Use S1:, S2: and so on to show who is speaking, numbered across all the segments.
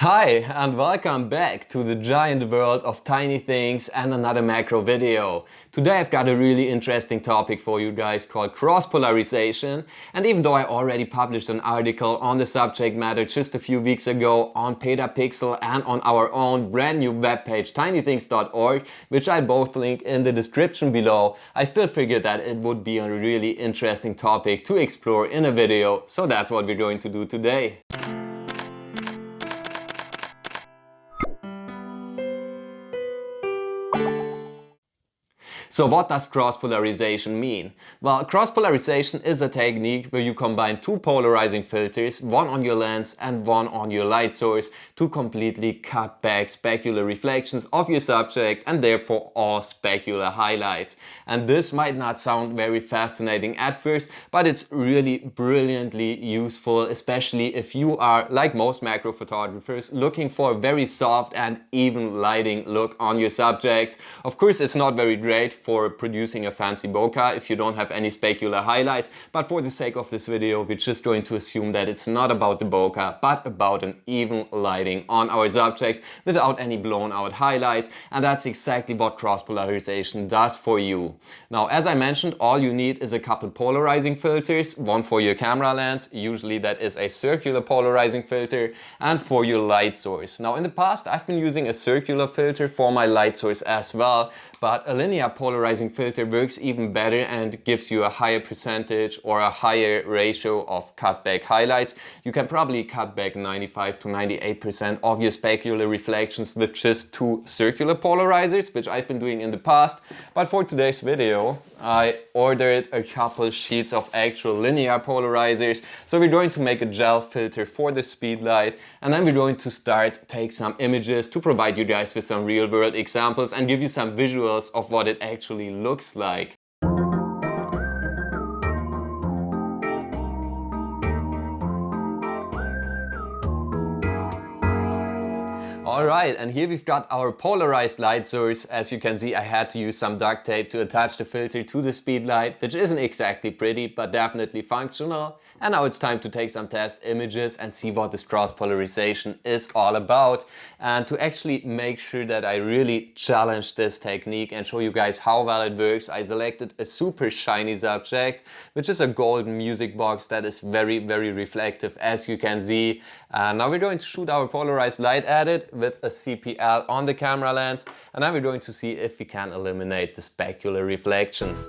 S1: Hi and welcome back to the giant world of tiny things and another macro video. Today I've got a really interesting topic for you guys called cross-polarization, and even though I already published an article on the subject matter just a few weeks ago on Petapixel and on our own brand new webpage tinythings.org, which I both link in the description below, I still figured that it would be a really interesting topic to explore in a video, so that's what we're going to do today. So what does cross-polarization mean? Well, cross-polarization is a technique where you combine two polarizing filters, one on your lens and one on your light source, to completely cut back specular reflections of your subject and therefore all specular highlights. And this might not sound very fascinating at first, but it's really brilliantly useful, especially if you are, like most macro photographers, looking for a very soft and even lighting look on your subjects. Of course, it's not very great for producing a fancy bokeh if you don't have any specular highlights, but for the sake of this video we're just going to assume that it's not about the bokeh but about an even lighting on our subjects without any blown out highlights, and that's exactly what cross-polarization does for you. Now, as I mentioned, all you need is a couple polarizing filters, one for your camera lens, usually that is a circular polarizing filter, and for your light source. Now, in the past I've been using a circular filter for my light source as well, but a linear polarizing filter works even better and gives you a higher percentage or a higher ratio of cutback highlights. You can probably cut back 95 to 98% of your specular reflections with just two circular polarizers, which I've been doing in the past. But for today's video, I ordered a couple sheets of actual linear polarizers. So we're going to make a gel filter for the speedlight, and then we're going to take some images to provide you guys with some real world examples and give you some visuals of what it actually looks like. Alright, and here we've got our polarized light source. As you can see, I had to use some duct tape to attach the filter to the speedlight, which isn't exactly pretty, but definitely functional. And now it's time to take some test images and see what this cross-polarization is all about. And to actually make sure that I really challenge this technique and show you guys how well it works, I selected a super shiny subject, which is a golden music box that is very, very reflective, as you can see. Now we're going to shoot our polarized light at it with a CPL on the camera lens, and then we're going to see if we can eliminate the specular reflections.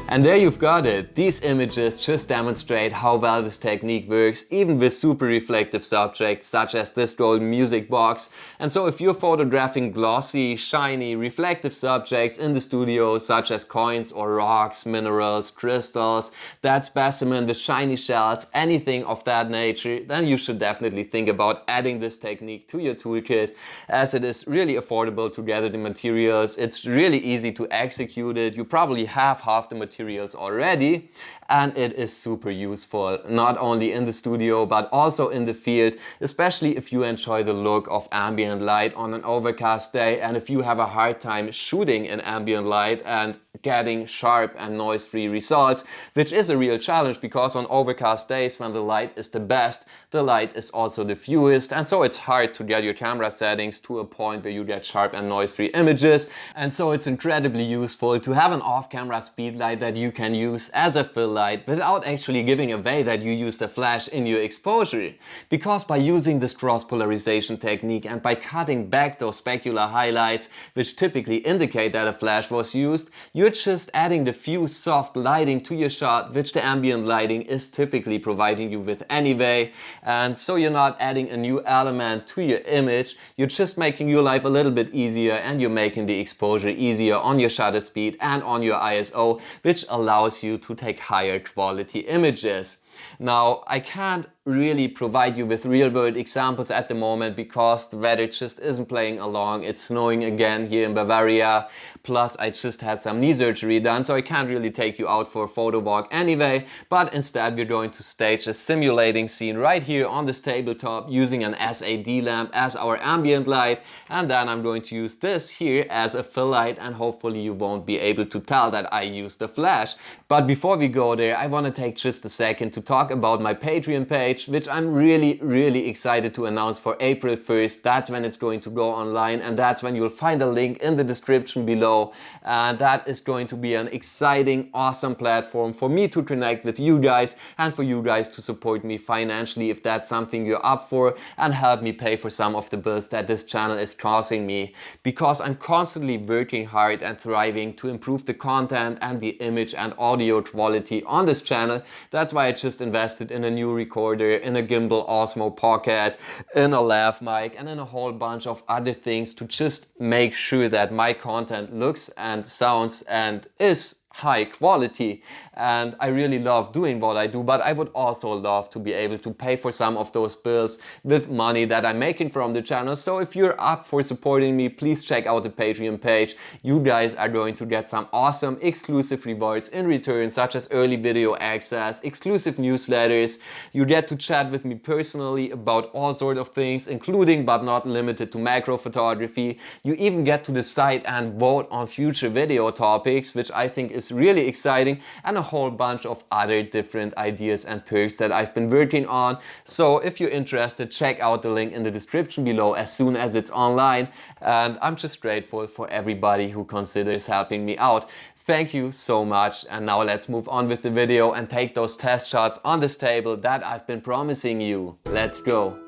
S1: And there you've got it. These images just demonstrate how well this technique works, even with super reflective subjects such as this golden music box. And so if you're photographing glossy, shiny, reflective subjects in the studio, such as coins or rocks, minerals, crystals, that specimen, the shiny shells, anything of that nature, then you should definitely think about adding this technique to your toolkit, as it is really affordable to gather the materials. It's really easy to execute it. You probably have half the materials already, and it is super useful not only in the studio but also in the field, especially if you enjoy the look of ambient light on an overcast day, and if you have a hard time shooting in ambient light and getting sharp and noise-free results, which is a real challenge because on overcast days when the light is the best, the light is also the fewest, and so it's hard to get your camera settings to a point where you get sharp and noise-free images. And so it's incredibly useful to have an off-camera speedlight that you can use as a fill light without actually giving away that you used a flash in your exposure. Because by using this cross-polarization technique and by cutting back those specular highlights, which typically indicate that a flash was used, you're just adding diffuse soft lighting to your shot, which the ambient lighting is typically providing you with anyway. And so you're not adding a new element to your image, you're just making your life a little bit easier, and you're making the exposure easier on your shutter speed and on your ISO, which allows you to take higher quality images. Now, I can't really provide you with real-world examples at the moment because the weather just isn't playing along. It's snowing again here in Bavaria. Plus, I just had some knee surgery done, so I can't really take you out for a photo walk anyway. But instead, we're going to stage a simulating scene right here on this tabletop using an SAD lamp as our ambient light. And then I'm going to use this here as a fill light, and hopefully you won't be able to tell that I used the flash. But before we go there, I want to take just a second to talk about my Patreon page, which I'm really excited to announce for April 1st. That's when it's going to go online, and that's when you'll find a link in the description below. And that is going to be an exciting, awesome platform for me to connect with you guys and for you guys to support me financially if that's something you're up for, and help me pay for some of the bills that this channel is causing me. Because I'm constantly working hard and thriving to improve the content and the image and audio quality on this channel. That's why I just invested in a new recorder, in a gimbal Osmo Pocket, in a lav mic, and in a whole bunch of other things to just make sure that my content looks and sounds and is high quality. And I really love doing what I do, but I would also love to be able to pay for some of those bills with money that I'm making from the channel. So if you're up for supporting me, please check out the Patreon page. You guys are going to get some awesome exclusive rewards in return, such as early video access, exclusive newsletters. You get to chat with me personally about all sorts of things, including but not limited to macro photography. You even get to decide and vote on future video topics, which I think is really exciting, and a whole bunch of other different ideas and perks that I've been working on. So if you're interested, check out the link in the description below as soon as it's online. And I'm just grateful for everybody who considers helping me out. Thank you so much. And now let's move on with the video and take those test shots on this table that I've been promising you. Let's go.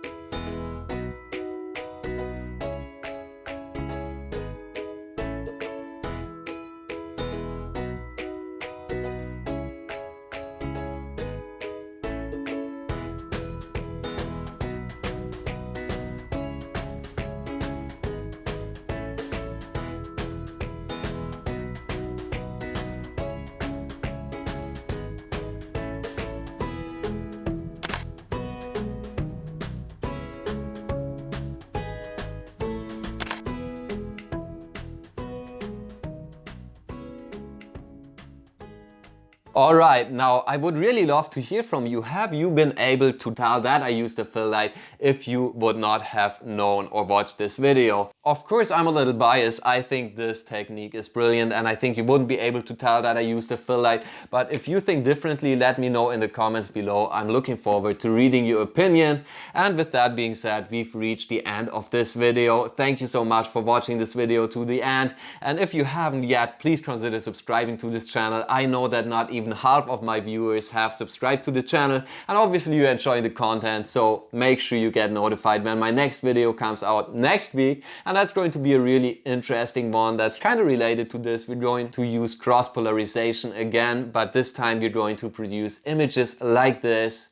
S1: Alright, now I would really love to hear from you. Have you been able to tell that I used a fill light if you would not have known or watched this video? Of course, I'm a little biased. I think this technique is brilliant, and I think you wouldn't be able to tell that I used a fill light. But if you think differently, let me know in the comments below. I'm looking forward to reading your opinion. And with that being said, we've reached the end of this video. Thank you so much for watching this video to the end. And if you haven't yet, please consider subscribing to this channel. I know that not even half of my viewers have subscribed to the channel, and obviously you're enjoying the content, so make sure you get notified when my next video comes out next week. And that's going to be a really interesting one that's kind of related to this. We're going to use cross polarization again, but this time we're going to produce images like this.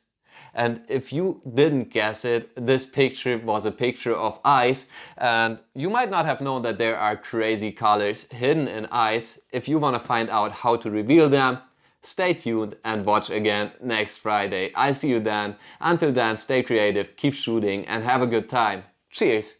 S1: And if you didn't guess it, this picture was a picture of ice, and you might not have known that there are crazy colors hidden in ice. If you want to find out how to reveal them, stay tuned and watch again next Friday. I'll see you then. Until then, stay creative, keep shooting, and have a good time. Cheers!